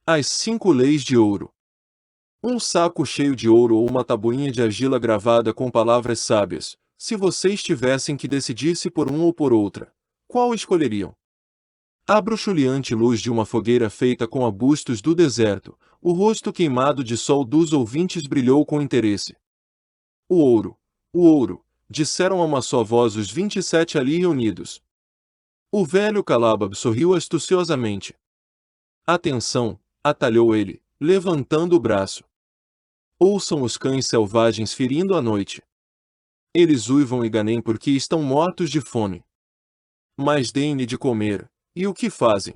As 5 leis de ouro. Um saco cheio de ouro ou uma tabuinha de argila gravada com palavras sábias. Se vocês tivessem que decidir-se por um ou por outra, qual escolheriam? A bruxuleante luz de uma fogueira feita com arbustos do deserto, o rosto queimado de sol dos ouvintes brilhou com interesse. O ouro, disseram a uma só voz os 27 ali reunidos. O velho Calabab sorriu astuciosamente. Atenção, atalhou ele, levantando o braço. Ouçam os cães selvagens ferindo a noite. Eles uivam e ganem porque estão mortos de fome. Mas deem-lhe de comer, e o que fazem?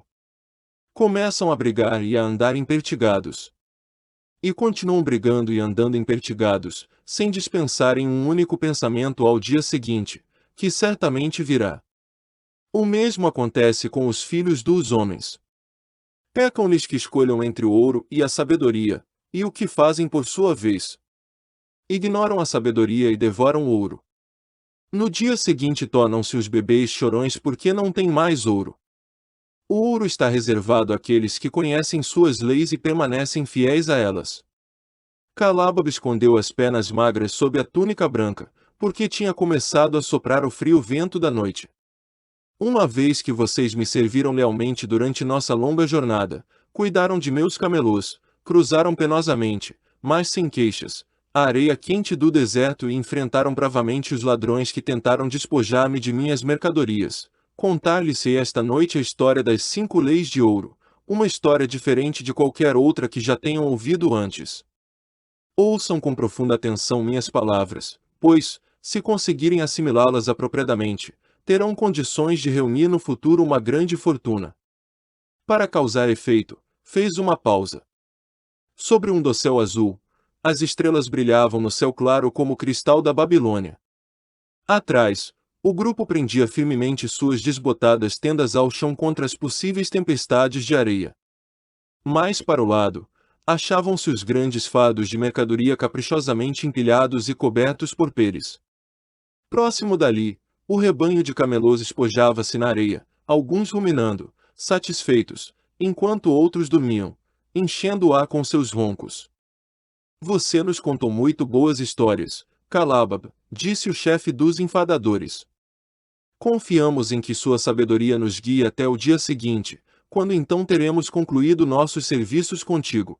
Começam a brigar e a andar empertigados. E continuam brigando e andando empertigados, sem dispensarem um único pensamento ao dia seguinte, que certamente virá. O mesmo acontece com os filhos dos homens. Pecam-lhes que escolham entre o ouro e a sabedoria, e o que fazem por sua vez? Ignoram a sabedoria e devoram o ouro. No dia seguinte tornam-se os bebês chorões porque não têm mais ouro. O ouro está reservado àqueles que conhecem suas leis e permanecem fiéis a elas. Calabab escondeu as pernas magras sob a túnica branca, porque tinha começado a soprar o frio vento da noite. Uma vez que vocês me serviram lealmente durante nossa longa jornada, cuidaram de meus camelôs, cruzaram penosamente, mas sem queixas, a areia quente do deserto e enfrentaram bravamente os ladrões que tentaram despojar-me de minhas mercadorias. Contar-lhes-ei esta noite a história das 5 leis de ouro, uma história diferente de qualquer outra que já tenham ouvido antes. Ouçam com profunda atenção minhas palavras, pois, se conseguirem assimilá-las apropriadamente, terão condições de reunir no futuro uma grande fortuna. Para causar efeito, fez uma pausa. Sobre um dossel azul, as estrelas brilhavam no céu claro como o cristal da Babilônia. Atrás, o grupo prendia firmemente suas desbotadas tendas ao chão contra as possíveis tempestades de areia. Mais para o lado, achavam-se os grandes fardos de mercadoria caprichosamente empilhados e cobertos por peles. Próximo dali, o rebanho de camelôs espojava-se na areia, alguns ruminando, satisfeitos, enquanto outros dormiam, enchendo o ar com seus roncos. Você nos contou muito boas histórias, Calabab, disse o chefe dos enfadadores. Confiamos em que sua sabedoria nos guie até o dia seguinte, quando então teremos concluído nossos serviços contigo.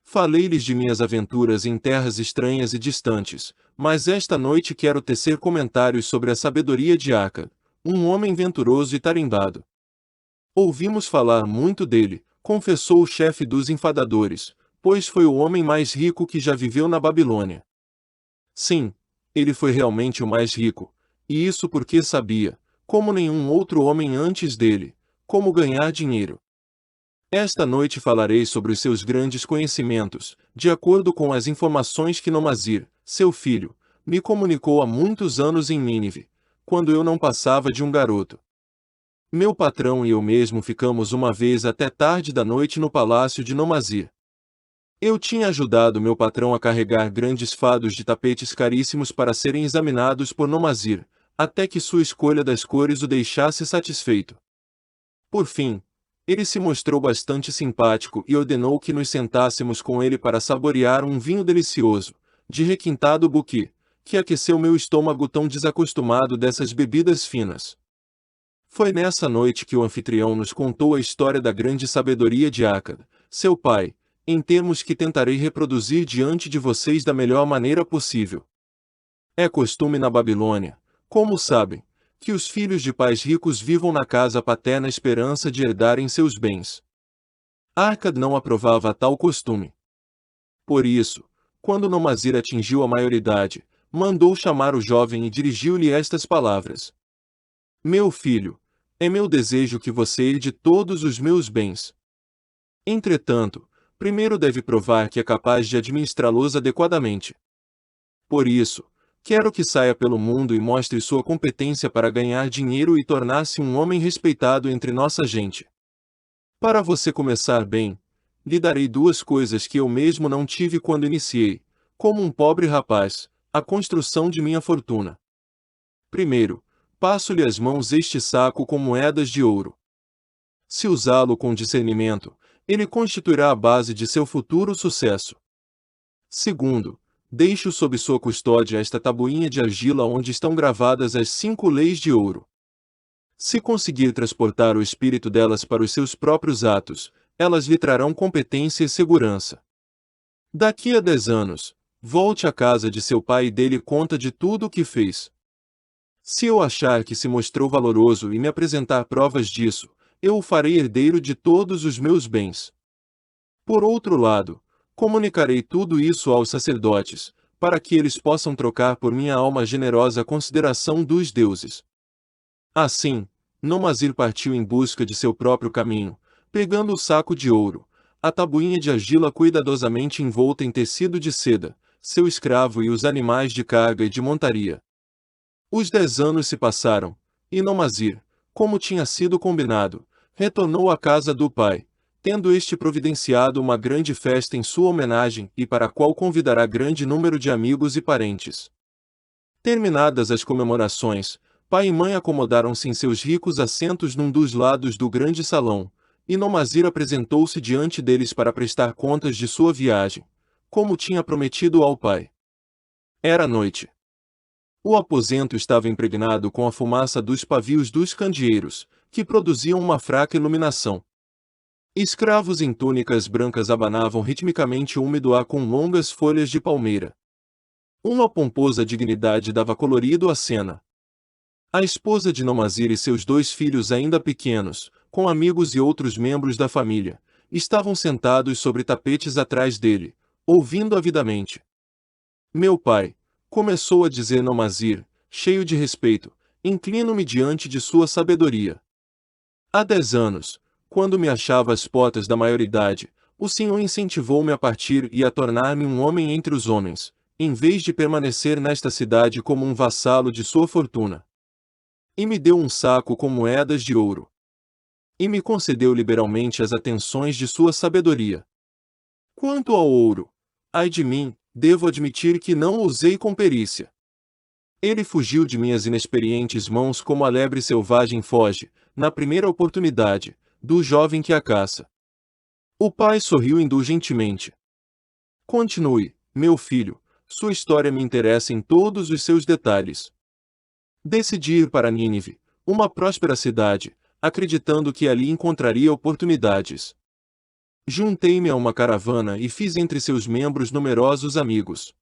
Falei-lhes de minhas aventuras em terras estranhas e distantes, mas esta noite quero tecer comentários sobre a sabedoria de Aca, um homem venturoso e tarimbado. Ouvimos falar muito dele, confessou o chefe dos enfadadores, pois foi o homem mais rico que já viveu na Babilônia. Sim, ele foi realmente o mais rico, e isso porque sabia, como nenhum outro homem antes dele, como ganhar dinheiro. Esta noite falarei sobre os seus grandes conhecimentos, de acordo com as informações que Nomazir, seu filho, me comunicou há muitos anos em Nínive, quando eu não passava de um garoto. Meu patrão e eu mesmo ficamos uma vez até tarde da noite no palácio de Nomazir. Eu tinha ajudado meu patrão a carregar grandes fardos de tapetes caríssimos para serem examinados por Nomazir, até que sua escolha das cores o deixasse satisfeito. Por fim, ele se mostrou bastante simpático e ordenou que nos sentássemos com ele para saborear um vinho delicioso, de requintado buqui, que aqueceu meu estômago tão desacostumado dessas bebidas finas. Foi nessa noite que o anfitrião nos contou a história da grande sabedoria de Akkad, seu pai, em termos que tentarei reproduzir diante de vocês da melhor maneira possível. É costume na Babilônia, como sabem, que os filhos de pais ricos vivam na casa paterna esperança de herdarem seus bens. Akkad não aprovava tal costume. Por isso, quando Nomazir atingiu a maioridade, mandou chamar o jovem e dirigiu-lhe estas palavras. Meu filho, é meu desejo que você herde todos os meus bens. Entretanto, primeiro deve provar que é capaz de administrá-los adequadamente. Por isso, quero que saia pelo mundo e mostre sua competência para ganhar dinheiro e tornar-se um homem respeitado entre nossa gente. Para você começar bem, lhe darei 2 coisas que eu mesmo não tive quando iniciei, como um pobre rapaz, a construção de minha fortuna. Primeiro, passo-lhe às mãos este saco com moedas de ouro. Se usá-lo com discernimento, Ele constituirá a base de seu futuro sucesso. Segundo, deixe sob sua custódia esta tabuinha de argila onde estão gravadas as 5 leis de ouro. Se conseguir transportar o espírito delas para os seus próprios atos, elas lhe trarão competência e segurança. Daqui a 10 anos, volte à casa de seu pai e dê-lhe conta de tudo o que fez. Se eu achar que se mostrou valoroso e me apresentar provas disso, eu o farei herdeiro de todos os meus bens. Por outro lado, comunicarei tudo isso aos sacerdotes, para que eles possam trocar por minha alma a generosa consideração dos deuses. Assim, Nomazir partiu em busca de seu próprio caminho, pegando o saco de ouro, a tabuinha de argila cuidadosamente envolta em tecido de seda, seu escravo e os animais de carga e de montaria. Os 10 anos se passaram, e Nomazir, como tinha sido combinado, retornou à casa do pai, tendo este providenciado uma grande festa em sua homenagem e para a qual convidará grande número de amigos e parentes. Terminadas as comemorações, pai e mãe acomodaram-se em seus ricos assentos num dos lados do grande salão, e Nomazir apresentou-se diante deles para prestar contas de sua viagem, como tinha prometido ao pai. Era noite. O aposento estava impregnado com a fumaça dos pavios dos candeeiros, que produziam uma fraca iluminação. Escravos em túnicas brancas abanavam ritmicamente o úmido ar com longas folhas de palmeira. Uma pomposa dignidade dava colorido à cena. A esposa de Nomazir e seus 2 filhos ainda pequenos, com amigos e outros membros da família, estavam sentados sobre tapetes atrás dele, ouvindo avidamente. Meu pai, começou a dizer Nomazir, cheio de respeito, inclino-me diante de sua sabedoria. Há 10 anos, quando me achava às portas da maioridade, o Senhor incentivou-me a partir e a tornar-me um homem entre os homens, em vez de permanecer nesta cidade como um vassalo de sua fortuna. E me deu um saco com moedas de ouro. E me concedeu liberalmente as atenções de sua sabedoria. Quanto ao ouro, ai de mim, devo admitir que não o usei com perícia. Ele fugiu de minhas inexperientes mãos como a lebre selvagem foge, na primeira oportunidade, do jovem que a caça. O pai sorriu indulgentemente. Continue, meu filho, sua história me interessa em todos os seus detalhes. Decidi ir para Nínive, uma próspera cidade, acreditando que ali encontraria oportunidades. Juntei-me a uma caravana e fiz entre seus membros numerosos amigos.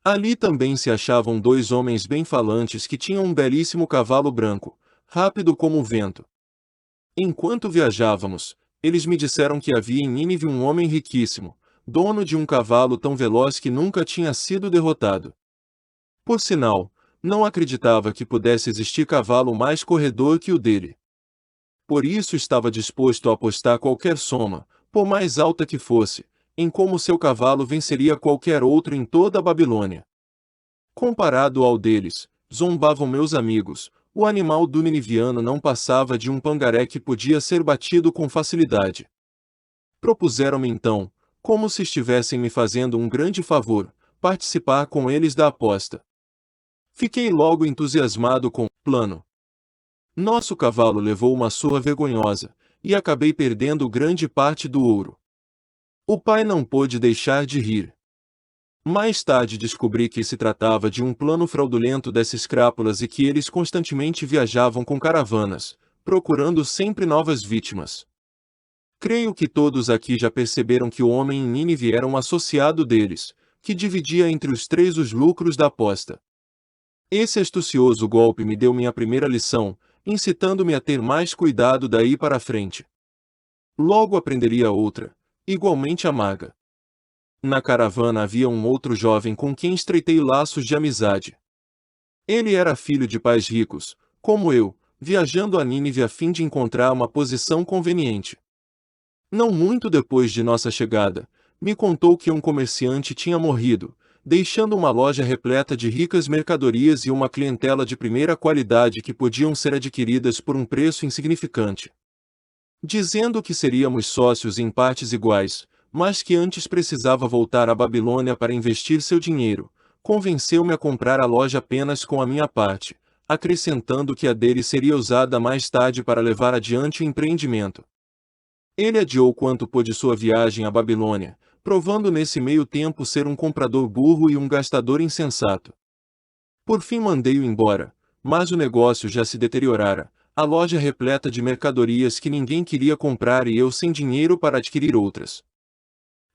Ali também se achavam 2 homens bem-falantes que tinham um belíssimo cavalo branco, rápido como o vento. Enquanto viajávamos, eles me disseram que havia em Nínive um homem riquíssimo, dono de um cavalo tão veloz que nunca tinha sido derrotado. Por sinal, não acreditava que pudesse existir cavalo mais corredor que o dele. Por isso estava disposto a apostar qualquer soma, por mais alta que fosse, em como seu cavalo venceria qualquer outro em toda a Babilônia. Comparado ao deles, zombavam meus amigos, o animal do niniviano não passava de um pangaré que podia ser batido com facilidade. Propuseram-me então, como se estivessem me fazendo um grande favor, participar com eles da aposta. Fiquei logo entusiasmado com o plano. Nosso cavalo levou uma surra vergonhosa, e acabei perdendo grande parte do ouro. O pai não pôde deixar de rir. Mais tarde descobri que se tratava de um plano fraudulento dessas crápulas e que eles constantemente viajavam com caravanas, procurando sempre novas vítimas. Creio que todos aqui já perceberam que o homem em Nínive era um associado deles, que dividia entre os 3 os lucros da aposta. Esse astucioso golpe me deu minha primeira lição, incitando-me a ter mais cuidado daí para frente. Logo aprenderia outra, igualmente amarga. Na caravana havia um outro jovem com quem estreitei laços de amizade. Ele era filho de pais ricos, como eu, viajando a Nínive a fim de encontrar uma posição conveniente. Não muito depois de nossa chegada, me contou que um comerciante tinha morrido, deixando uma loja repleta de ricas mercadorias e uma clientela de primeira qualidade que podiam ser adquiridas por um preço insignificante. Dizendo que seríamos sócios em partes iguais, mas que antes precisava voltar à Babilônia para investir seu dinheiro, convenceu-me a comprar a loja apenas com a minha parte, acrescentando que a dele seria usada mais tarde para levar adiante o empreendimento. Ele adiou quanto pôde sua viagem à Babilônia, provando nesse meio tempo ser um comprador burro e um gastador insensato. Por fim mandei-o embora, mas o negócio já se deteriorara, a loja repleta de mercadorias que ninguém queria comprar e eu sem dinheiro para adquirir outras.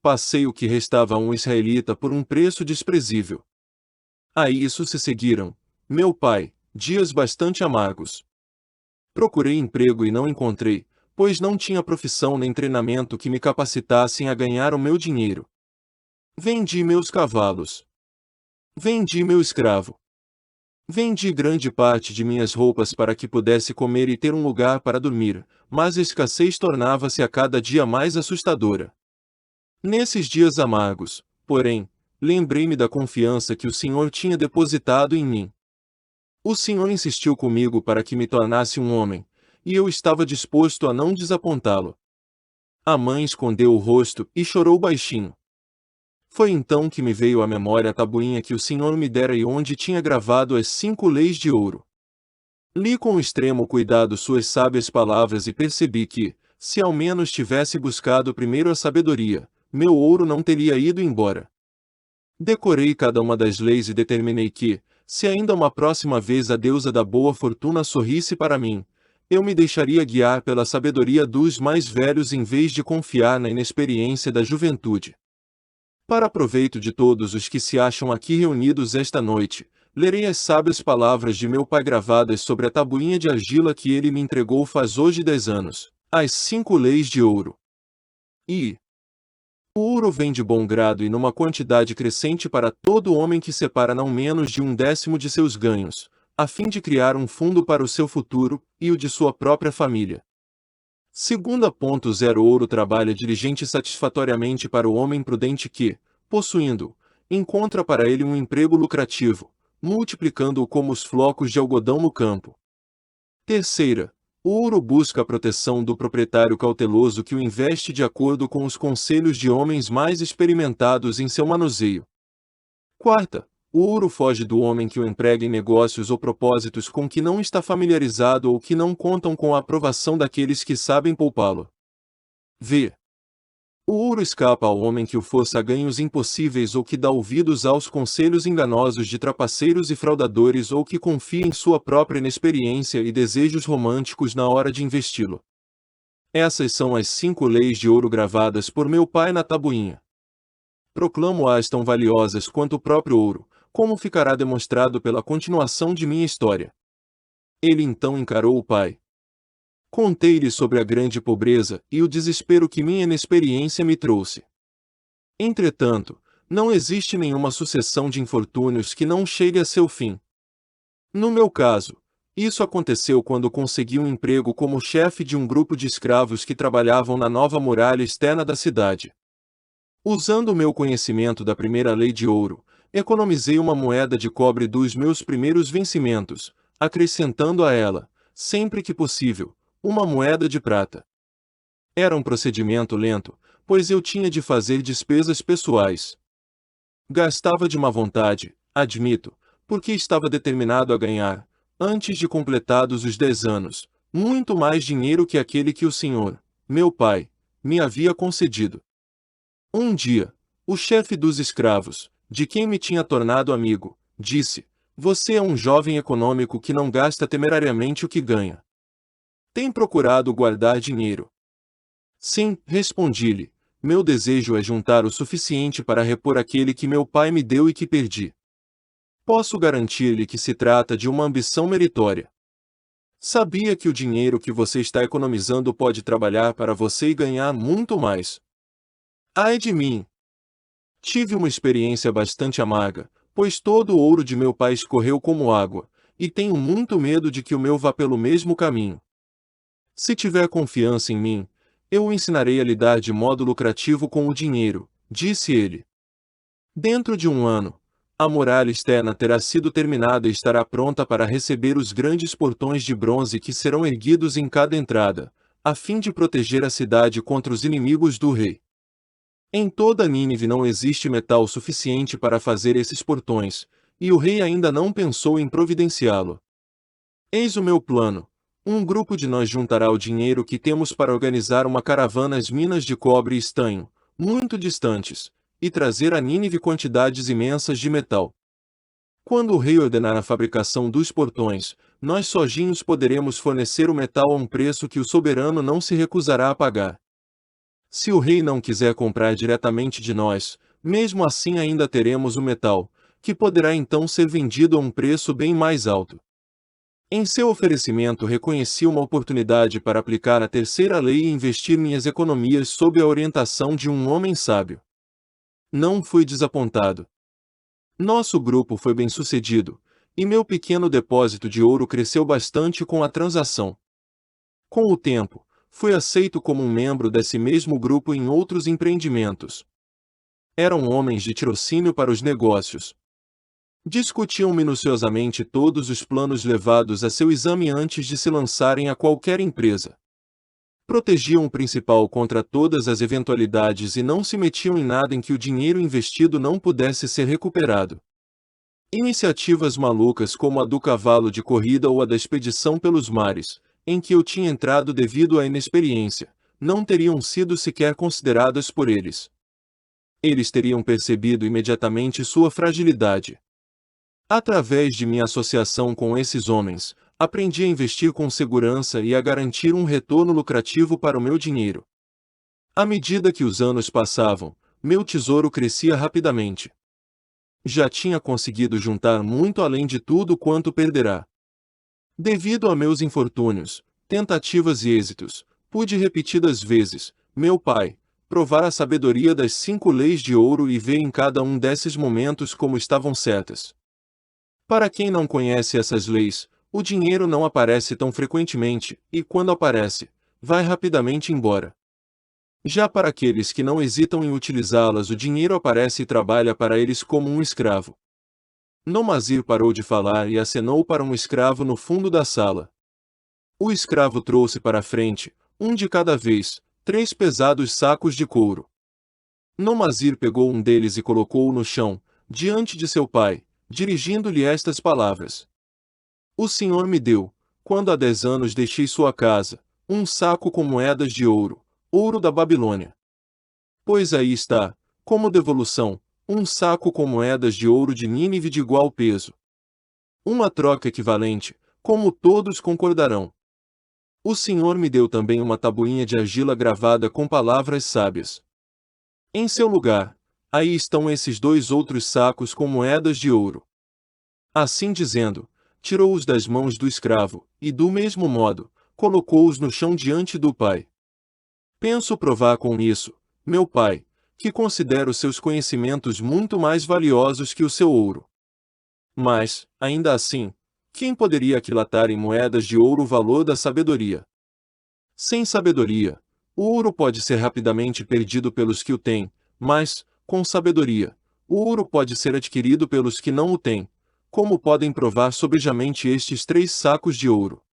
Passei o que restava a um israelita por um preço desprezível. A isso se seguiram, meu pai, dias bastante amargos. Procurei emprego e não encontrei, pois não tinha profissão nem treinamento que me capacitassem a ganhar o meu dinheiro. Vendi meus cavalos. Vendi meu escravo. Vendi grande parte de minhas roupas para que pudesse comer e ter um lugar para dormir, mas a escassez tornava-se a cada dia mais assustadora. Nesses dias amargos, porém, lembrei-me da confiança que o Senhor tinha depositado em mim. O Senhor insistiu comigo para que me tornasse um homem, e eu estava disposto a não desapontá-lo. A mãe escondeu o rosto e chorou baixinho. Foi então que me veio à memória a tabuinha que o Senhor me dera e onde tinha gravado as 5 leis de ouro. Li com extremo cuidado suas sábias palavras e percebi que, se ao menos tivesse buscado primeiro a sabedoria, meu ouro não teria ido embora. Decorei cada uma das leis e determinei que, se ainda uma próxima vez a deusa da boa fortuna sorrisse para mim, eu me deixaria guiar pela sabedoria dos mais velhos em vez de confiar na inexperiência da juventude. Para proveito de todos os que se acham aqui reunidos esta noite, lerei as sábias palavras de meu pai gravadas sobre a tabuinha de argila que ele me entregou faz hoje 10 anos, as 5 leis de ouro. O ouro vem de bom grado e numa quantidade crescente para todo homem que separa não menos de 1/10 de seus ganhos, a fim de criar um fundo para o seu futuro, e o de sua própria família. 2.0 Ouro trabalha diligente e satisfatoriamente para o homem prudente que, possuindo, encontra para ele um emprego lucrativo, multiplicando-o como os flocos de algodão no campo. Terceira, o ouro busca a proteção do proprietário cauteloso que o investe de acordo com os conselhos de homens mais experimentados em seu manuseio. Quarta, o ouro foge do homem que o emprega em negócios ou propósitos com que não está familiarizado ou que não contam com a aprovação daqueles que sabem poupá-lo. V. O ouro escapa ao homem que o força a ganhos impossíveis ou que dá ouvidos aos conselhos enganosos de trapaceiros e fraudadores ou que confia em sua própria inexperiência e desejos românticos na hora de investi-lo. Essas são as 5 leis de ouro gravadas por meu pai na tabuinha. Proclamo-as tão valiosas quanto o próprio ouro, como ficará demonstrado pela continuação de minha história. Ele então encarou o pai. Contei-lhe sobre a grande pobreza e o desespero que minha inexperiência me trouxe. Entretanto, não existe nenhuma sucessão de infortúnios que não chegue a seu fim. No meu caso, isso aconteceu quando consegui um emprego como chefe de um grupo de escravos que trabalhavam na nova muralha externa da cidade. Usando o meu conhecimento da primeira lei de ouro, economizei uma moeda de cobre dos meus primeiros vencimentos, acrescentando a ela, sempre que possível, uma moeda de prata. Era um procedimento lento, pois eu tinha de fazer despesas pessoais. Gastava de má vontade, admito, porque estava determinado a ganhar, antes de completados os 10 anos, muito mais dinheiro que aquele que o Senhor, meu pai, me havia concedido. Um dia, o chefe dos escravos, de quem me tinha tornado amigo, disse: "Você é um jovem econômico que não gasta temerariamente o que ganha. Tem procurado guardar dinheiro?" "Sim", respondi-lhe, "meu desejo é juntar o suficiente para repor aquele que meu pai me deu e que perdi." Posso garantir-lhe que se trata de uma ambição meritória. Sabia que o dinheiro que você está economizando pode trabalhar para você e ganhar muito mais. Ai de mim! Tive uma experiência bastante amarga, pois todo o ouro de meu pai escorreu como água, e tenho muito medo de que o meu vá pelo mesmo caminho. Se tiver confiança em mim, eu o ensinarei a lidar de modo lucrativo com o dinheiro, disse ele. Dentro de 1 ano, a muralha externa terá sido terminada e estará pronta para receber os grandes portões de bronze que serão erguidos em cada entrada, a fim de proteger a cidade contra os inimigos do rei. Em toda Nínive não existe metal suficiente para fazer esses portões, e o rei ainda não pensou em providenciá-lo. Eis o meu plano: Um grupo de nós juntará o dinheiro que temos para organizar uma caravana às minas de cobre e estanho, muito distantes, e trazer a Nínive quantidades imensas de metal. Quando o rei ordenar a fabricação dos portões, nós sozinhos poderemos fornecer o metal a um preço que o soberano não se recusará a pagar. Se o rei não quiser comprar diretamente de nós, mesmo assim ainda teremos o metal, que poderá então ser vendido a um preço bem mais alto. Em seu oferecimento reconheci uma oportunidade para aplicar a terceira lei e investir minhas economias sob a orientação de um homem sábio. Não fui desapontado. Nosso grupo foi bem-sucedido, e meu pequeno depósito de ouro cresceu bastante com a transação. Com o tempo, fui aceito como um membro desse mesmo grupo em outros empreendimentos. Eram homens de tirocínio para os negócios. Discutiam minuciosamente todos os planos levados a seu exame antes de se lançarem a qualquer empresa. Protegiam o principal contra todas as eventualidades e não se metiam em nada em que o dinheiro investido não pudesse ser recuperado. Iniciativas malucas como a do cavalo de corrida ou a da expedição pelos mares, em que eu tinha entrado devido à inexperiência, não teriam sido sequer consideradas por eles. Eles teriam percebido imediatamente sua fragilidade. Através de minha associação com esses homens, aprendi a investir com segurança e a garantir um retorno lucrativo para o meu dinheiro. À medida que os anos passavam, meu tesouro crescia rapidamente. Já tinha conseguido juntar muito além de tudo quanto perderá. Devido a meus infortúnios, tentativas e êxitos, pude repetidas vezes, meu pai, provar a sabedoria das 5 leis de ouro e ver em cada um desses momentos como estavam certas. Para quem não conhece essas leis, o dinheiro não aparece tão frequentemente, e quando aparece, vai rapidamente embora. Já para aqueles que não hesitam em utilizá-las, o dinheiro aparece e trabalha para eles como um escravo. Nomazir parou de falar e acenou para um escravo no fundo da sala. O escravo trouxe para a frente, um de cada vez, 3 pesados sacos de couro. Nomazir pegou um deles e colocou-o no chão, diante de seu pai, dirigindo-lhe estas palavras: O Senhor me deu, quando há 10 anos deixei sua casa, um saco com moedas de ouro, ouro da Babilônia. Pois aí está, como devolução, um saco com moedas de ouro de Nínive de igual peso. Uma troca equivalente, como todos concordarão. O Senhor me deu também uma tabuinha de argila gravada com palavras sábias. Em seu lugar, aí estão esses 2 outros sacos com moedas de ouro. Assim dizendo, tirou-os das mãos do escravo, e do mesmo modo, colocou-os no chão diante do pai. Penso provar com isso, meu pai, que considero seus conhecimentos muito mais valiosos que o seu ouro. Mas, ainda assim, quem poderia aquilatar em moedas de ouro o valor da sabedoria? Sem sabedoria, o ouro pode ser rapidamente perdido pelos que o têm, mas, com sabedoria, o ouro pode ser adquirido pelos que não o têm, como podem provar sobejamente estes 3 sacos de ouro.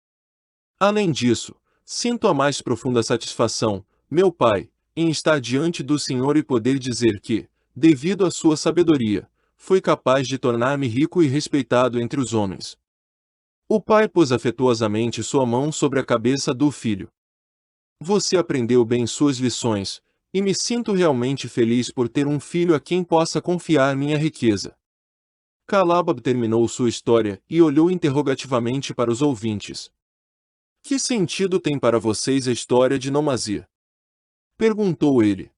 Além disso, sinto a mais profunda satisfação, meu pai, em estar diante do Senhor e poder dizer que, devido à sua sabedoria, fui capaz de tornar-me rico e respeitado entre os homens. O pai pôs afetuosamente sua mão sobre a cabeça do filho. Você aprendeu bem suas lições, e me sinto realmente feliz por ter um filho a quem possa confiar minha riqueza. Calabab terminou sua história e olhou interrogativamente para os ouvintes. Que sentido tem para vocês a história de Nomazir? Perguntou ele.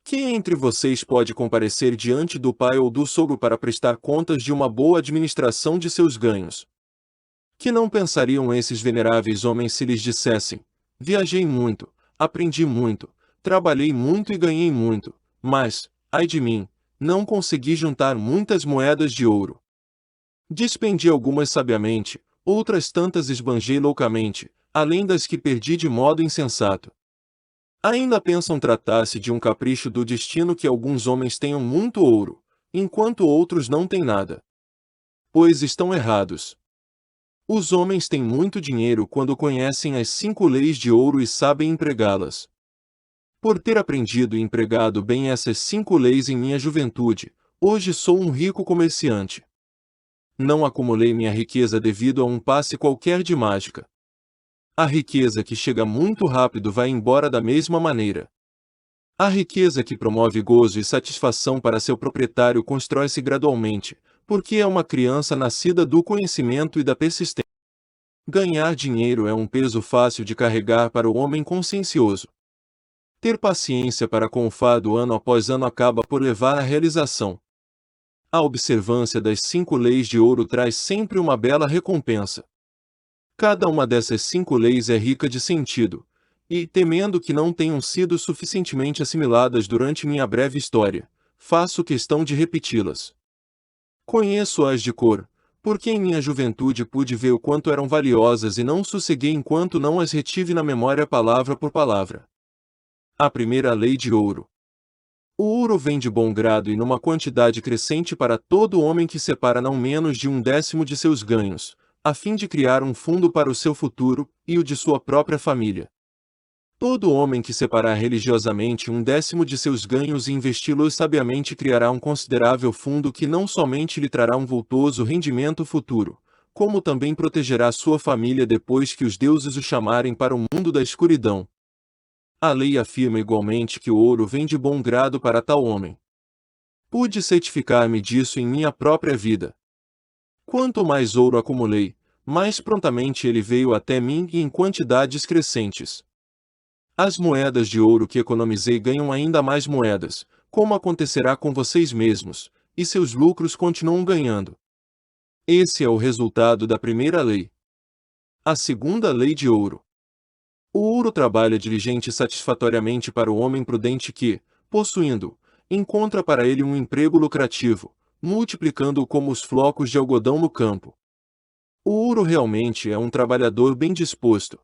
Quem entre vocês pode comparecer diante do pai ou do sogro para prestar contas de uma boa administração de seus ganhos? Que não pensariam esses veneráveis homens se lhes dissessem: viajei muito, aprendi muito, trabalhei muito e ganhei muito, mas, ai de mim, não consegui juntar muitas moedas de ouro. Despendi algumas sabiamente, outras tantas esbanjei loucamente, além das que perdi de modo insensato. Ainda pensam tratar-se de um capricho do destino que alguns homens tenham muito ouro, enquanto outros não têm nada. Pois estão errados. Os homens têm muito dinheiro quando conhecem as 5 leis de ouro e sabem empregá-las. Por ter aprendido e empregado bem essas 5 leis em minha juventude, hoje sou um rico comerciante. Não acumulei minha riqueza devido a um passe qualquer de mágica. A riqueza que chega muito rápido vai embora da mesma maneira. A riqueza que promove gozo e satisfação para seu proprietário constrói-se gradualmente, porque é uma criança nascida do conhecimento e da persistência. Ganhar dinheiro é um peso fácil de carregar para o homem consciencioso. Ter paciência para com o fardo ano após ano acaba por levar à realização. A observância das 5 leis de ouro traz sempre uma bela recompensa. Cada uma dessas 5 leis é rica de sentido, e, temendo que não tenham sido suficientemente assimiladas durante minha breve história, faço questão de repeti-las. Conheço-as de cor, porque em minha juventude pude ver o quanto eram valiosas e não sosseguei enquanto não as retive na memória palavra por palavra. A primeira lei de ouro. O ouro vem de bom grado e numa quantidade crescente para todo homem que separa não menos de 1/10 de seus ganhos, a fim de criar um fundo para o seu futuro, e o de sua própria família. Todo homem que separar religiosamente 1/10 de seus ganhos e investi-los sabiamente criará um considerável fundo que não somente lhe trará um vultoso rendimento futuro, como também protegerá sua família depois que os deuses o chamarem para o mundo da escuridão. A lei afirma igualmente que o ouro vem de bom grado para tal homem. Pude certificar-me disso em minha própria vida. Quanto mais ouro acumulei, mais prontamente ele veio até mim e em quantidades crescentes. As moedas de ouro que economizei ganham ainda mais moedas, como acontecerá com vocês mesmos, e seus lucros continuam ganhando. Esse é o resultado da primeira lei. A segunda lei de ouro. O ouro trabalha diligente e satisfatoriamente para o homem prudente que, possuindo, encontra para ele um emprego lucrativo, multiplicando-o como os flocos de algodão no campo. O ouro realmente é um trabalhador bem disposto.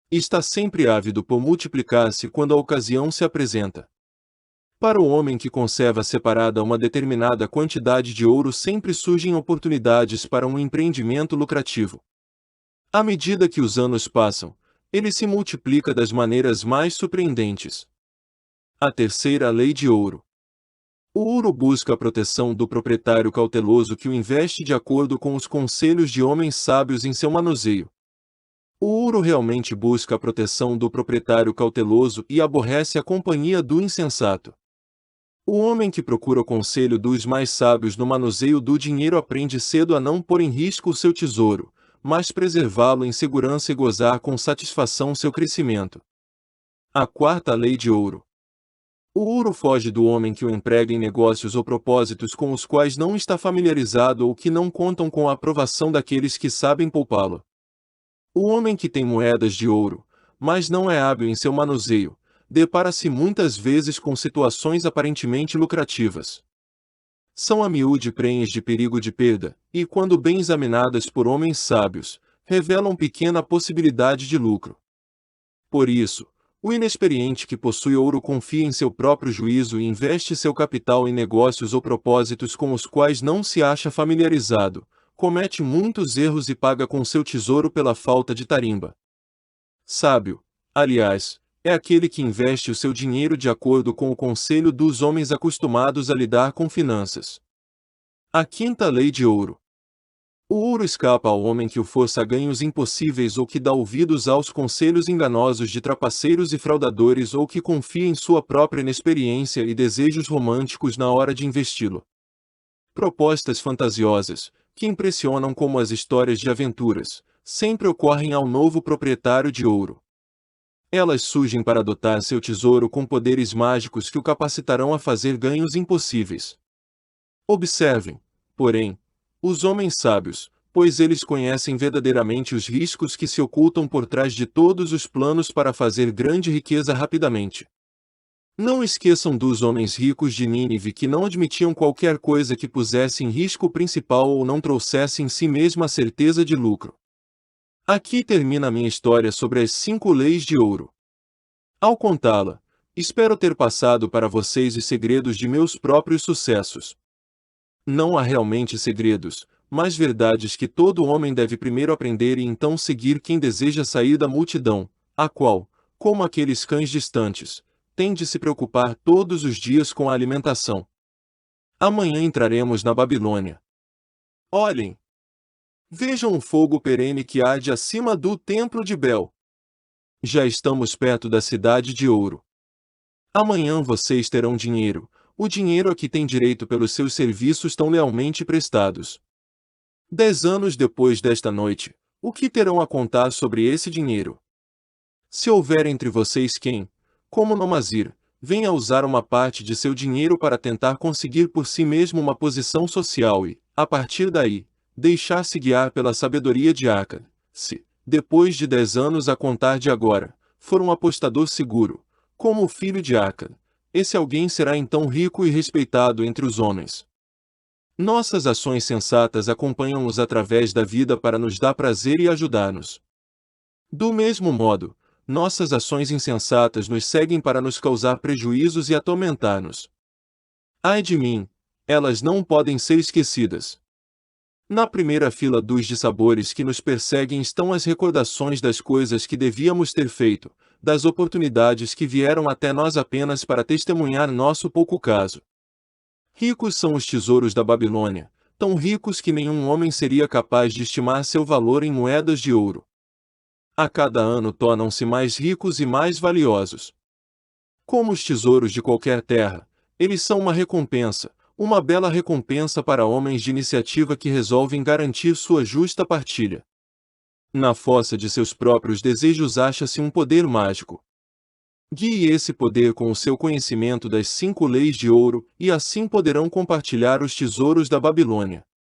Está sempre ávido por multiplicar-se quando a ocasião se apresenta. Para o homem que conserva separada uma determinada quantidade de ouro sempre surgem oportunidades para um empreendimento lucrativo. À medida que os anos passam, ele se multiplica das maneiras mais surpreendentes. A terceira lei de ouro. O ouro busca a proteção do proprietário cauteloso que o investe de acordo com os conselhos de homens sábios em seu manuseio. O ouro realmente busca a proteção do proprietário cauteloso e aborrece a companhia do insensato. O homem que procura o conselho dos mais sábios no manuseio do dinheiro aprende cedo a não pôr em risco o seu tesouro, mas preservá-lo em segurança e gozar com satisfação seu crescimento. A quarta lei de ouro. O ouro foge do homem que o emprega em negócios ou propósitos com os quais não está familiarizado ou que não contam com a aprovação daqueles que sabem poupá-lo. O homem que tem moedas de ouro, mas não é hábil em seu manuseio, depara-se muitas vezes com situações aparentemente lucrativas. São a miúde prenhes de perigo de perda, e quando bem examinadas por homens sábios, revelam pequena possibilidade de lucro. Por isso, o inexperiente que possui ouro confia em seu próprio juízo e investe seu capital em negócios ou propósitos com os quais não se acha familiarizado, comete muitos erros e paga com seu tesouro pela falta de tarimba. Sábio, aliás, é aquele que investe o seu dinheiro de acordo com o conselho dos homens acostumados a lidar com finanças. A quinta lei de ouro. O ouro escapa ao homem que o força a ganhos impossíveis ou que dá ouvidos aos conselhos enganosos de trapaceiros e fraudadores ou que confia em sua própria inexperiência e desejos românticos na hora de investi-lo. Propostas fantasiosas, que impressionam como as histórias de aventuras, sempre ocorrem ao novo proprietário de ouro. Elas surgem para dotar seu tesouro com poderes mágicos que o capacitarão a fazer ganhos impossíveis. Observem, porém, os homens sábios, pois eles conhecem verdadeiramente os riscos que se ocultam por trás de todos os planos para fazer grande riqueza rapidamente. Não esqueçam dos homens ricos de Nínive que não admitiam qualquer coisa que pusesse em risco o principal ou não trouxesse em si mesma a certeza de lucro. Aqui termina a minha história sobre as 5 leis de ouro. Ao contá-la, espero ter passado para vocês os segredos de meus próprios sucessos. Não há realmente segredos, mas verdades que todo homem deve primeiro aprender e então seguir quem deseja sair da multidão, a qual, como aqueles cães distantes, tem de se preocupar todos os dias com a alimentação. Amanhã entraremos na Babilônia. Olhem! Vejam o fogo perene que arde acima do templo de Bel. Já estamos perto da cidade de ouro. Amanhã vocês terão dinheiro, o dinheiro a que têm direito pelos seus serviços tão lealmente prestados. 10 anos depois desta noite, o que terão a contar sobre esse dinheiro? Se houver entre vocês quem, como Nomazir, venha usar uma parte de seu dinheiro para tentar conseguir por si mesmo uma posição social e, a partir daí, deixar-se guiar pela sabedoria de Aca, se, depois de 10 anos a contar de agora, for um apostador seguro, como o filho de Aca, esse alguém será então rico e respeitado entre os homens. Nossas ações sensatas acompanham-nos através da vida para nos dar prazer e ajudar-nos. Do mesmo modo, nossas ações insensatas nos seguem para nos causar prejuízos e atormentar-nos. Ai de mim, elas não podem ser esquecidas. Na primeira fila dos dissabores que nos perseguem estão as recordações das coisas que devíamos ter feito, das oportunidades que vieram até nós apenas para testemunhar nosso pouco caso. Ricos são os tesouros da Babilônia, tão ricos que nenhum homem seria capaz de estimar seu valor em moedas de ouro. A cada ano tornam-se mais ricos e mais valiosos. Como os tesouros de qualquer terra, eles são uma recompensa, uma bela recompensa para homens de iniciativa que resolvem garantir sua justa partilha. Na fossa de seus próprios desejos acha-se um poder mágico. Guie esse poder com o seu conhecimento das 5 leis de ouro, e assim poderão compartilhar os tesouros da Babilônia.